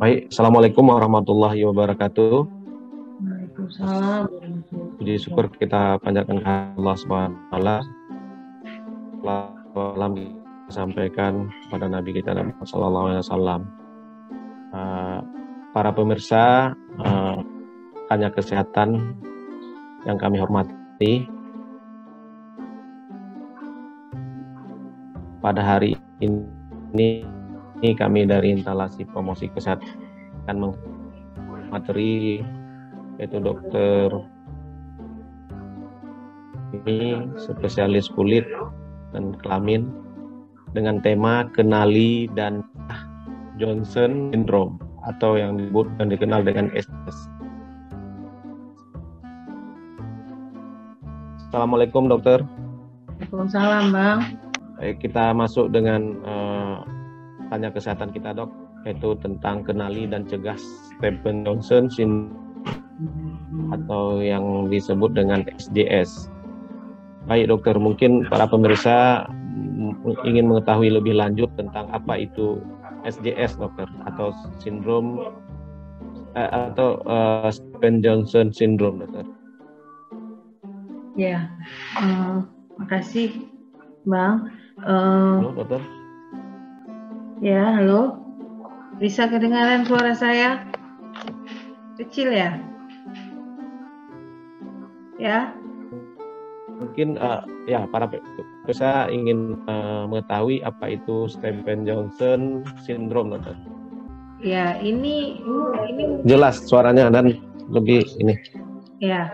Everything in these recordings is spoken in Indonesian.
Baik, Assalamualaikum warahmatullahi wabarakatuh. Waalaikumsalam. Puji syukur kita panjatkan Allah SWT. Salam sampaikan kepada Nabi kita Muhammad SAW. Para pemirsa, hanya kesehatan yang kami hormati. Pada hari ini kami dari instalasi promosi kesehatan akan materi yaitu dokter ini spesialis kulit dan kelamin dengan tema kenali dan Johnson Syndrome atau yang disebut dan dikenal dengan SJS. Assalamualaikum dokter. Waalaikumsalam Bang. Baik, kita masuk dengan tanya kesehatan kita dok, yaitu tentang kenali dan cegah Stevens-Johnson syndrome atau yang disebut dengan SJS. Baik dokter, mungkin para pemirsa ingin mengetahui lebih lanjut tentang apa itu SJS dokter, atau sindrom atau Stevens-Johnson syndrome dokter. Ya, makasih Bang. Halo dokter. Ya, halo. Bisa kedengaran suara saya? Kecil ya? Ya. Mungkin ya para pemirsa ingin mengetahui apa itu Stevens-Johnson syndrome dokter. Ya, ini Jelas suaranya dan lebih ini. Ya.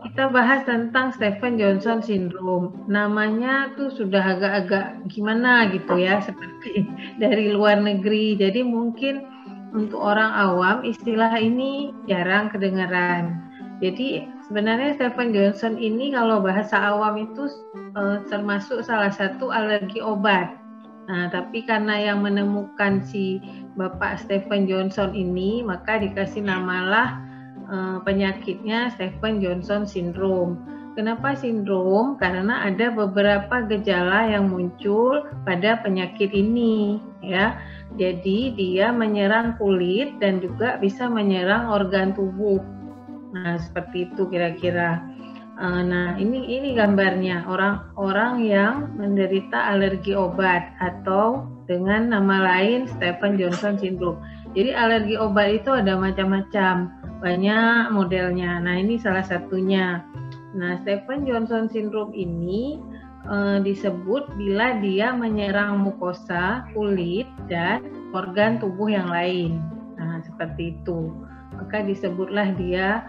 Kita bahas tentang Stevens-Johnson syndrome. Namanya tuh sudah agak-agak gimana gitu ya, seperti dari luar negeri. Jadi mungkin untuk orang awam istilah ini jarang kedengaran. Jadi sebenarnya Stevens-Johnson ini kalau bahasa awam itu termasuk salah satu alergi obat. Nah, tapi karena yang menemukan si Bapak Stevens-Johnson ini, maka dikasih namalah penyakitnya Stevens-Johnson syndrome. Kenapa sindrom? Karena ada beberapa gejala yang muncul pada penyakit ini, ya. Jadi dia menyerang kulit dan juga bisa menyerang organ tubuh. Nah, seperti itu kira-kira. Nah, ini gambarnya orang-orang yang menderita alergi obat atau dengan nama lain Stevens-Johnson syndrome. Jadi alergi obat itu ada macam-macam, banyak modelnya. Nah, ini salah satunya. Nah, Stevens-Johnson syndrome ini disebut bila dia menyerang mukosa, kulit, dan organ tubuh yang lain. Nah, seperti itu. Maka disebutlah dia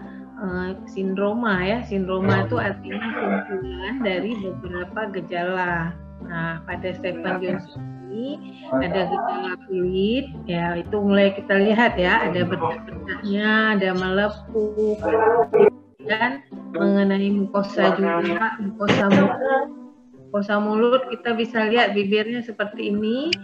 sindroma ya. Sindroma itu artinya kumpulan dari beberapa gejala. Nah, pada Stevens-Johnson ini ada gejala kulit, ya itu mulai kita lihat ya, ada bercak-bercaknya, ada melepuh, dan mengenai mukosa juga, mukosa mulut kita bisa lihat bibirnya seperti ini,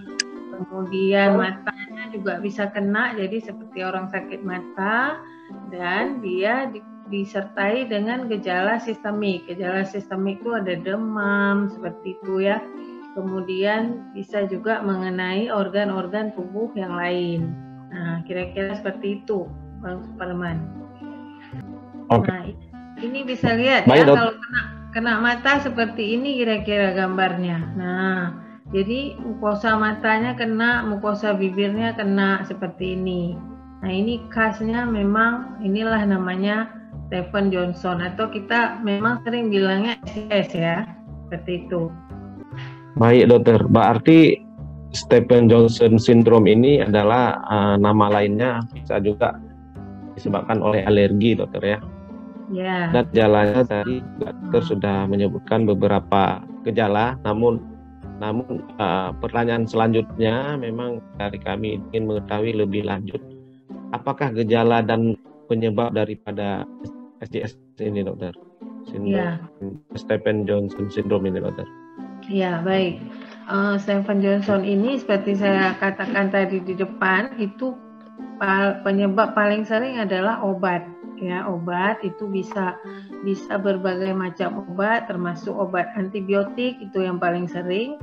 kemudian matanya juga bisa kena, jadi seperti orang sakit mata, dan dia disertai dengan gejala sistemik. Gejala sistemik itu ada demam, seperti itu ya. Kemudian bisa juga mengenai organ-organ tubuh yang lain. Nah, kira-kira seperti itu, Bang Superman. Okay. Nah, ini bisa lihat Baik, ya, kalau kena mata seperti ini kira-kira gambarnya. Nah, jadi mukosa matanya kena, mukosa bibirnya kena seperti ini. Nah, ini khasnya memang inilah namanya Stevens-Johnson, atau kita memang sering bilangnya SJS ya, seperti itu. Baik dokter, berarti Stevens-Johnson syndrome ini adalah nama lainnya bisa juga disebabkan oleh alergi dokter ya. Ya. Dan gejalanya tadi dokter sudah menyebutkan beberapa gejala, namun pertanyaan selanjutnya memang dari kami ingin mengetahui lebih lanjut apakah gejala dan penyebab daripada SJS ini dokter, Stevens-Johnson syndrome ini dokter. Ya, baik. Stevens-Johnson ini seperti saya katakan tadi di depan, itu penyebab paling sering adalah obat. Ya, obat itu bisa berbagai macam obat, termasuk obat antibiotik itu yang paling sering.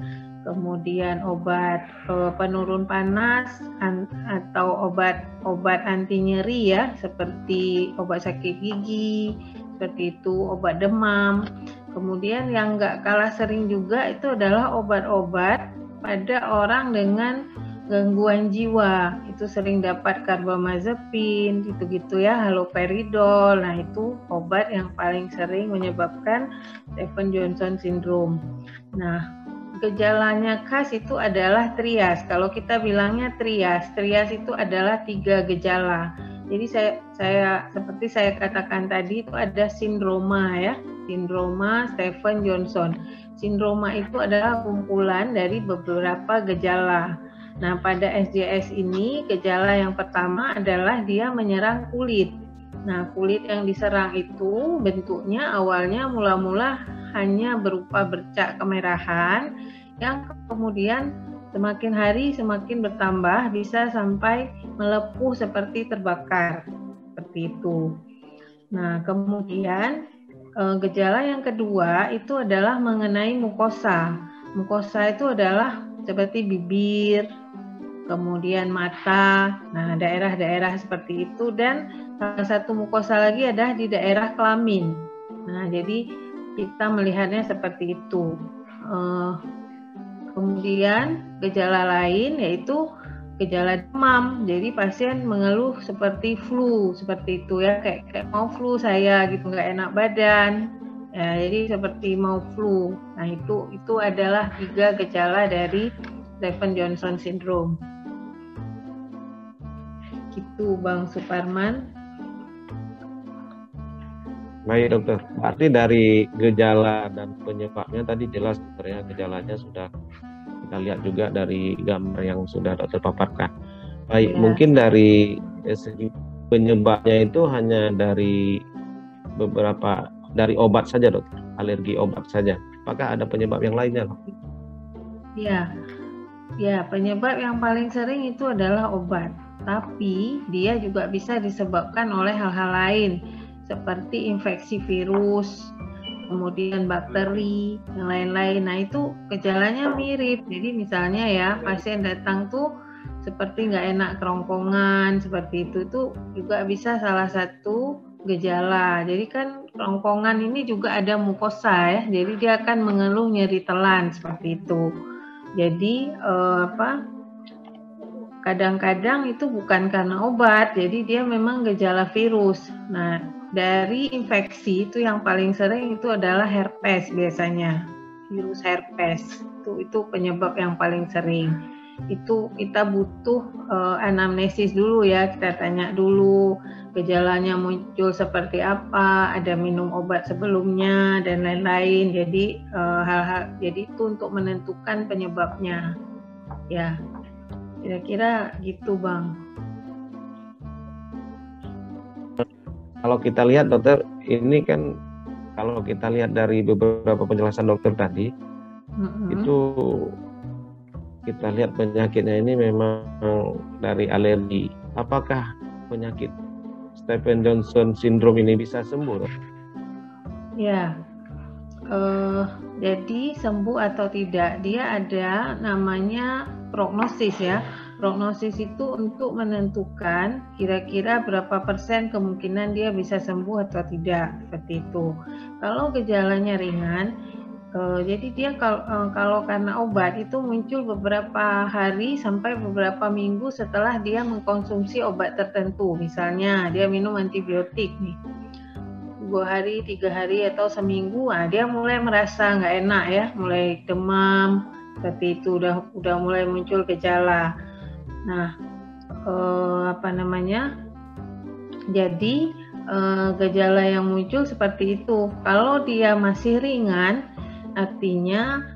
kemudian obat penurun panas atau obat anti nyeri ya, seperti obat sakit gigi, seperti itu, obat demam. Kemudian yang nggak kalah sering juga itu adalah obat-obat pada orang dengan gangguan jiwa. Itu sering dapat karbamazepin, gitu-gitu ya, haloperidol. Nah, itu obat yang paling sering menyebabkan Stevens-Johnson syndrome. Nah, gejalanya khas itu adalah trias. Kalau kita bilangnya trias itu adalah 3 gejala. Jadi saya seperti saya katakan tadi itu ada sindroma ya, sindroma Stevens-Johnson. Sindroma itu adalah kumpulan dari beberapa gejala. Nah, pada SJS ini gejala yang pertama adalah dia menyerang kulit. Nah, kulit yang diserang itu bentuknya awalnya mula-mula hanya berupa bercak kemerahan yang kemudian semakin hari semakin bertambah, bisa sampai melepuh seperti terbakar. Seperti itu. Nah, kemudian gejala yang kedua itu adalah mengenai mukosa. Mukosa itu adalah seperti bibir, kemudian mata, nah daerah-daerah seperti itu, dan salah satu mukosa lagi adalah di daerah kelamin. Nah, jadi kita melihatnya seperti itu. Kemudian gejala lain yaitu gejala demam. Jadi pasien mengeluh seperti flu, seperti itu ya, kayak mau flu saya gitu, nggak enak badan. Ya, jadi seperti mau flu. Nah, itu adalah 3 gejala dari Stevens-Johnson syndrome. Gitu Bang Suparman. Baik dokter, berarti dari gejala dan penyebabnya tadi jelas dokter ya, gejalanya sudah kita lihat juga dari gambar yang sudah dokter paparkan. Baik, ya. Mungkin dari segi penyebabnya itu hanya dari dari obat saja dokter, alergi obat saja. Apakah ada penyebab yang lainnya dokter? Ya, penyebab yang paling sering itu adalah obat. Tapi dia juga bisa disebabkan oleh hal-hal lain seperti infeksi virus, kemudian bakteri, yang lain-lain. Nah, itu gejalanya mirip. Jadi misalnya ya, pasien datang tuh seperti nggak enak kerongkongan, seperti itu juga bisa salah satu gejala. Jadi kan kerongkongan ini juga ada mukosa ya, jadi dia akan mengeluh nyeri telan seperti itu. Jadi kadang-kadang itu bukan karena obat, jadi dia memang gejala virus. Nah, dari infeksi itu yang paling sering itu adalah herpes biasanya, virus herpes itu penyebab yang paling sering. Itu kita butuh anamnesis dulu ya, kita tanya dulu gejalanya muncul seperti apa, ada minum obat sebelumnya dan lain-lain. Jadi jadi itu untuk menentukan penyebabnya ya, kira-kira gitu Bang. Kalau kita lihat dokter, ini kan kalau kita lihat dari beberapa penjelasan dokter tadi, itu kita lihat penyakitnya ini memang dari alergi. Apakah penyakit Stevens-Johnson syndrome ini bisa sembuh dok? Ya, jadi sembuh atau tidak, dia ada namanya prognosis ya. Prognosis itu untuk menentukan kira-kira berapa persen kemungkinan dia bisa sembuh atau tidak, seperti itu. Kalau gejalanya ringan, jadi dia kalau karena obat itu muncul beberapa hari sampai beberapa minggu setelah dia mengkonsumsi obat tertentu. Misalnya dia minum antibiotik nih, 2 hari, 3 hari atau seminggu, dia mulai merasa nggak enak ya, mulai demam, seperti itu, udah mulai muncul gejala. Nah, jadi gejala yang muncul seperti itu. Kalau dia masih ringan, artinya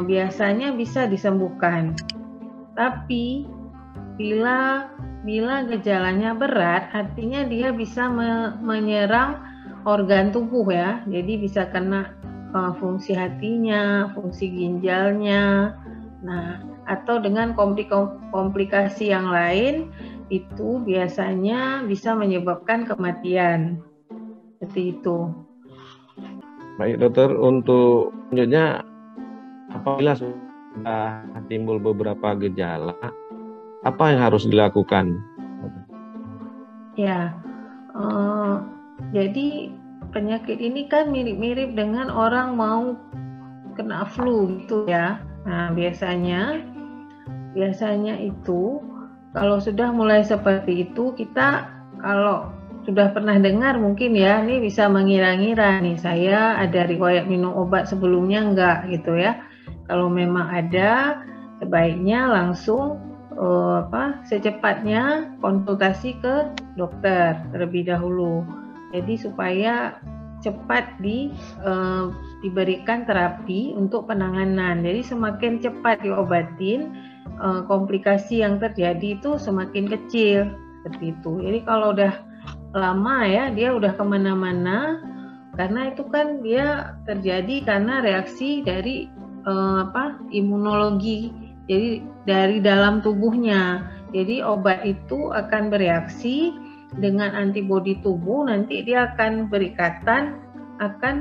biasanya bisa disembuhkan. Tapi bila gejalanya berat, artinya dia bisa menyerang organ tubuh ya. Jadi bisa kena fungsi hatinya, fungsi ginjalnya. Nah, atau dengan komplikasi yang lain, itu biasanya bisa menyebabkan kematian. Seperti itu. Baik dokter, untuk selanjutnya apabila timbul beberapa gejala, apa yang harus dilakukan? Ya, jadi penyakit ini kan mirip-mirip dengan orang mau kena flu gitu ya. Nah, biasanya itu kalau sudah mulai seperti itu, kita kalau sudah pernah dengar mungkin ya, ini bisa mengira-ngira nih, saya ada riwayat minum obat sebelumnya enggak gitu ya. Kalau memang ada, sebaiknya langsung secepatnya konsultasi ke dokter terlebih dahulu. Jadi supaya cepat diberikan terapi untuk penanganan. Jadi semakin cepat diobatin, komplikasi yang terjadi itu semakin kecil seperti itu. Jadi kalau udah lama ya, dia udah kemana-mana, karena itu kan dia terjadi karena reaksi dari imunologi, jadi dari dalam tubuhnya. Jadi obat itu akan bereaksi dengan antibodi tubuh, nanti dia akan berikatan, akan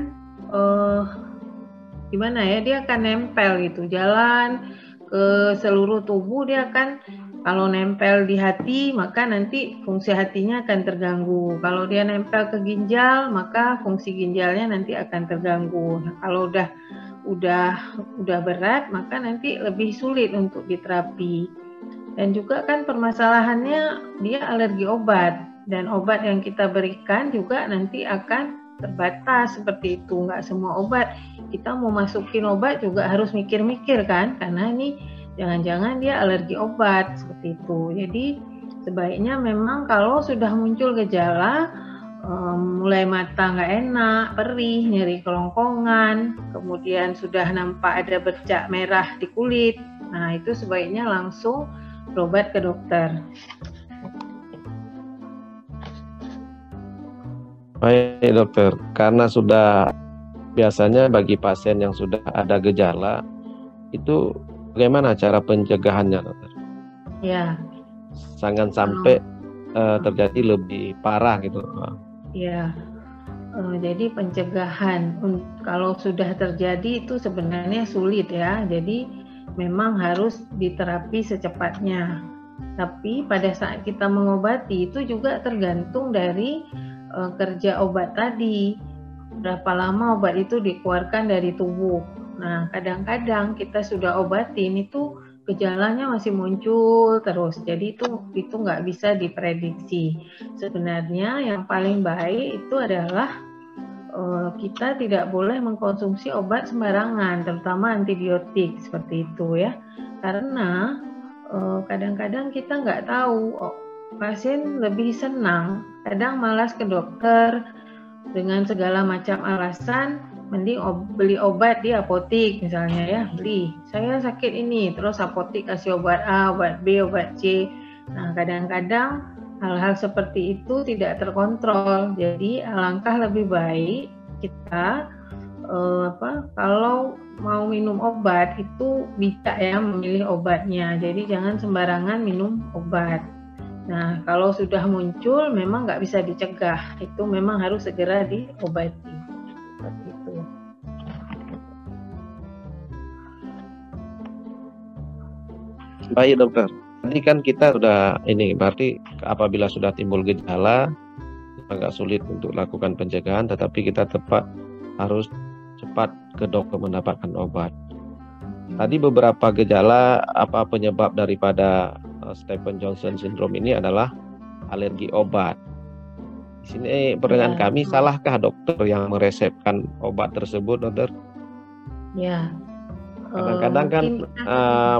dia akan nempel gitu, jalan ke seluruh tubuh. Dia akan, kalau nempel di hati, maka nanti fungsi hatinya akan terganggu. Kalau dia nempel ke ginjal, maka fungsi ginjalnya nanti akan terganggu. Nah, kalau udah berat, maka nanti lebih sulit untuk diterapi. Dan juga kan permasalahannya dia alergi obat, dan obat yang kita berikan juga nanti akan terbatas seperti itu. Nggak semua obat kita mau masukin obat juga harus mikir-mikir kan, karena ini jangan-jangan dia alergi obat seperti itu. Jadi sebaiknya memang kalau sudah muncul gejala, mulai mata nggak enak, perih, nyeri kerongkongan, kemudian sudah nampak ada bercak merah di kulit, nah itu sebaiknya langsung berobat ke dokter. Baik dokter, karena sudah biasanya bagi pasien yang sudah ada gejala, itu bagaimana cara pencegahannya dokter? Ya. Jangan sampai terjadi lebih parah gitu. Ya, jadi pencegahan kalau sudah terjadi itu sebenarnya sulit ya. Jadi memang harus diterapi secepatnya. Tapi pada saat kita mengobati itu juga tergantung dari kerja obat tadi. Berapa lama obat itu dikeluarkan dari tubuh. Nah, kadang-kadang kita sudah obatin itu gejalanya masih muncul terus. Jadi itu nggak bisa diprediksi. Sebenarnya yang paling baik itu adalah kita tidak boleh mengkonsumsi obat sembarangan, terutama antibiotik seperti itu ya. Karena kadang-kadang kita nggak tahu, pasien lebih senang, kadang malas ke dokter dengan segala macam alasan. Mending beli obat di apotik misalnya ya, beli, saya sakit ini, terus apotik kasih obat A, obat B, obat C. Nah, kadang-kadang hal-hal seperti itu tidak terkontrol. Jadi alangkah lebih baik kita kalau mau minum obat itu bisa ya memilih obatnya. Jadi jangan sembarangan minum obat. Nah, kalau sudah muncul memang nggak bisa dicegah, itu memang harus segera diobati. Seperti itu. Baik dokter, tadi kan kita sudah berarti apabila sudah timbul gejala agak sulit untuk lakukan pencegahan, tetapi kita harus cepat ke dokter mendapatkan obat. Tadi beberapa gejala apa penyebab daripada Stevens-Johnson syndrome ini adalah alergi obat. Di sini pertanyaan kami, salahkah dokter yang meresepkan obat tersebut, dokter? Ya. Kadang-kadang kan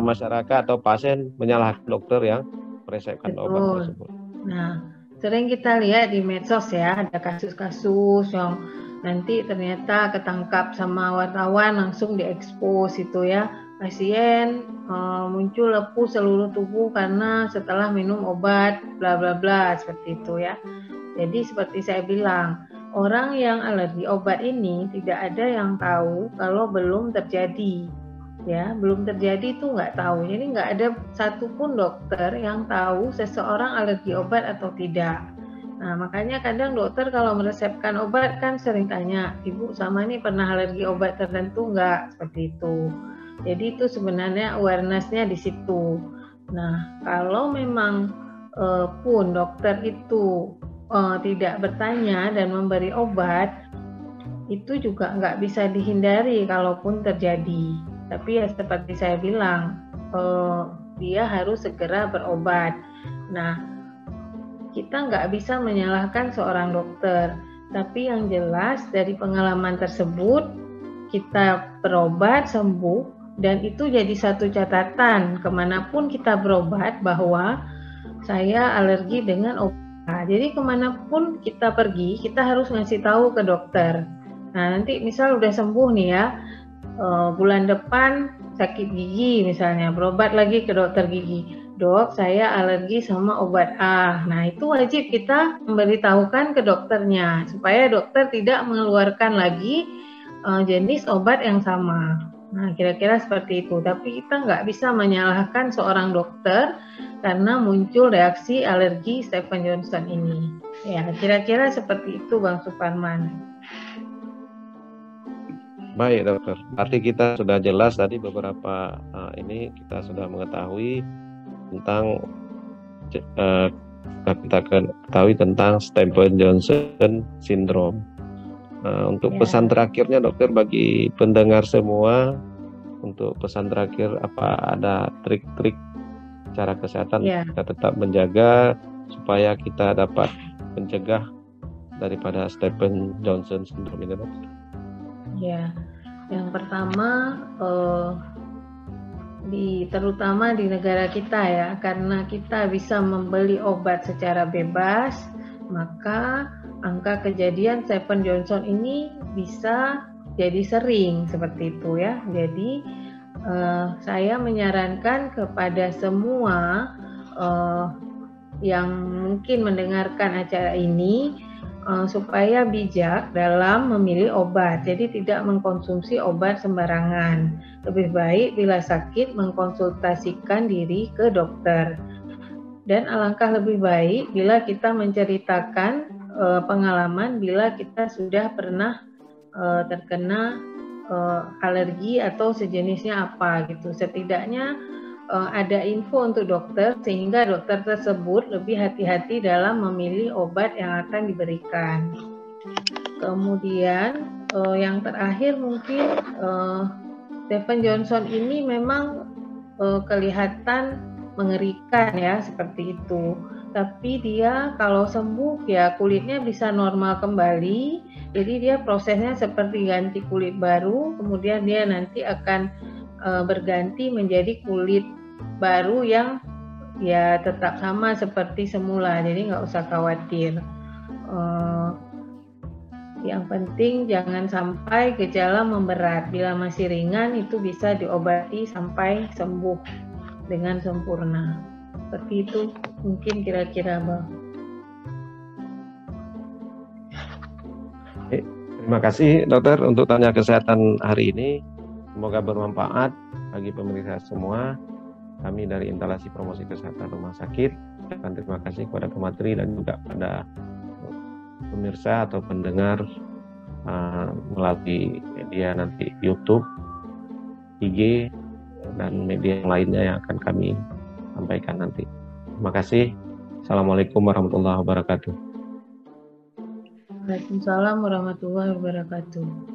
masyarakat atau pasien menyalahkan dokter yang meresepkan obat tersebut. Nah, sering kita lihat di medsos ya, ada kasus-kasus yang nanti ternyata ketangkap sama wartawan, langsung diekspos itu ya. Pasien muncul lepuh seluruh tubuh karena setelah minum obat bla bla bla, seperti itu ya. Jadi seperti saya bilang, orang yang alergi obat ini tidak ada yang tahu kalau belum terjadi. Ya, belum terjadi itu nggak tahu. Jadi nggak ada satupun dokter yang tahu seseorang alergi obat atau tidak. Nah, makanya kadang dokter kalau meresepkan obat kan sering tanya, ibu sama ini pernah alergi obat tertentu nggak? Seperti itu. Jadi itu sebenarnya awareness-nya di situ. Nah, kalau memang pun dokter itu tidak bertanya dan memberi obat, itu juga nggak bisa dihindari kalaupun terjadi. Tapi ya seperti saya bilang, dia harus segera berobat. Nah, kita nggak bisa menyalahkan seorang dokter. Tapi yang jelas dari pengalaman tersebut, kita berobat sembuh, dan itu jadi satu catatan kemanapun kita berobat bahwa saya alergi dengan obat. Jadi kemanapun kita pergi, kita harus ngasih tahu ke dokter. Nah, nanti misal udah sembuh nih ya, bulan depan sakit gigi misalnya, berobat lagi ke dokter gigi. Dok, saya alergi sama obat A. Nah, itu wajib kita memberitahukan ke dokternya supaya dokter tidak mengeluarkan lagi jenis obat yang sama. Nah, kira-kira seperti itu. Tapi kita nggak bisa menyalahkan seorang dokter karena muncul reaksi alergi Stephen Johnson ini. Ya, kira-kira seperti itu, Bang Suparman. Baik dokter, arti kita sudah jelas tadi beberapa ini kita sudah mengetahui tentang kita ketahui tentang Stephen Johnson syndrome. Untuk pesan terakhirnya dokter bagi pendengar semua, untuk pesan terakhir apa ada trik-trik cara kesehatan kita tetap menjaga supaya kita dapat mencegah daripada Stephen Johnson syndrome ini dokter? Ya, yang pertama terutama di negara kita ya, karena kita bisa membeli obat secara bebas, maka angka kejadian Stephen Johnson ini bisa jadi sering seperti itu ya. Jadi saya menyarankan kepada semua yang mungkin mendengarkan acara ini supaya bijak dalam memilih obat. Jadi tidak mengkonsumsi obat sembarangan. Lebih baik bila sakit mengkonsultasikan diri ke dokter. Dan alangkah lebih baik bila kita menceritakan pengalaman bila kita sudah pernah terkena alergi atau sejenisnya apa gitu. Setidaknya ada info untuk dokter sehingga dokter tersebut lebih hati-hati dalam memilih obat yang akan diberikan. Kemudian yang terakhir mungkin Stephen Johnson ini memang kelihatan mengerikan ya seperti itu. Tapi dia kalau sembuh ya kulitnya bisa normal kembali. Jadi dia prosesnya seperti ganti kulit baru, kemudian dia nanti akan berganti menjadi kulit baru yang ya tetap sama seperti semula, jadi nggak usah khawatir. Yang penting jangan sampai gejala memberat. Bila masih ringan itu bisa diobati sampai sembuh dengan sempurna. Seperti itu mungkin kira-kira Bang. Terima kasih dokter untuk tanya kesehatan hari ini. Semoga bermanfaat bagi pemirsa semua. Kami dari Instalasi Promosi Kesehatan Rumah Sakit akan terima kasih kepada Kematri dan juga pada pemirsa atau pendengar melalui media nanti YouTube, IG, dan media yang lainnya yang akan kami sampaikan nanti. Terima kasih. Assalamualaikum warahmatullahi wabarakatuh. Waalaikumsalam warahmatullahi wabarakatuh.